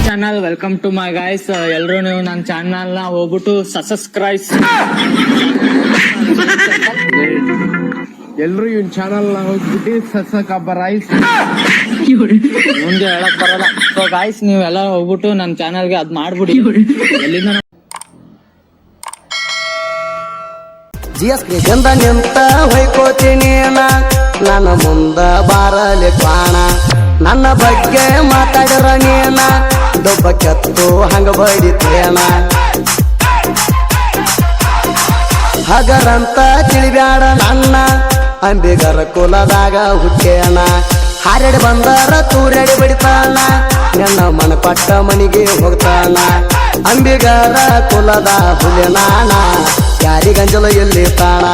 Channel welcome to my guys. ಎಲ್ರು ನೀವು ನನ್ನ ಚಾನಲ್ ನ ಹೋಗ್ಬಿಟ್ಟು ಸಬ್ಸ್ಕ್ರೈಬ್. ಎಲ್ರು ಇವನ್ ಚಾನಲ್ ನ ಹೋಗ್ಬಿಟ್ಟು ಸಬ್ಸ್ಕ್ರೈಬ್ ಮುಂದೆ ಹೇಳಕ್ ಬರಲ್ಲ. ಸೊ ಗೈಸ್ ನೀವೆಲ್ಲ ಹೋಗ್ಬಿಟ್ಟು ನನ್ನ ಚಾನಲ್ಗೆ ಅದ್ ಮಾಡ್ಬಿಡಿ. ಎಲ್ಲಿಂದ ಜಿಎಸ್ ಕ್ರಿಶಂದ ನಿಂತ ಹೊಯ್ಕೋತೀನಿ ನನ್ನ ಮುಂದ ಬಾರಲಿ ಕಾಣ. ನನ್ನ ಬಗ್ಗೆ ಮಾತಾಡಿರ ನೀನ ದೊಬ್ಬ ಕೆತ್ತು ಹಂಗ ಬಡಿತೇನ. ಹಗರಂತ ತಿಳಿಬ್ಯಾಡ ನನ್ನ ಅಂಬಿಗರ ಕುಲದಾಗ ಹುಟ್ಟೇನ. ಹಾರಡಿ ಬಂದರ ತೂರಡಿ ಬಡಿತಾನ ನನ್ನ ಮನ ಪಟ್ಟ ಮನಿಗೆ ಹೋಗ್ತಾನ. ಅಂಬಿಗರ ಕುಲದ ಹುಲಿ ನಾನ ಯಾರಿಗಂಜಲು ಎಲ್ಲಿ ತಾಣ.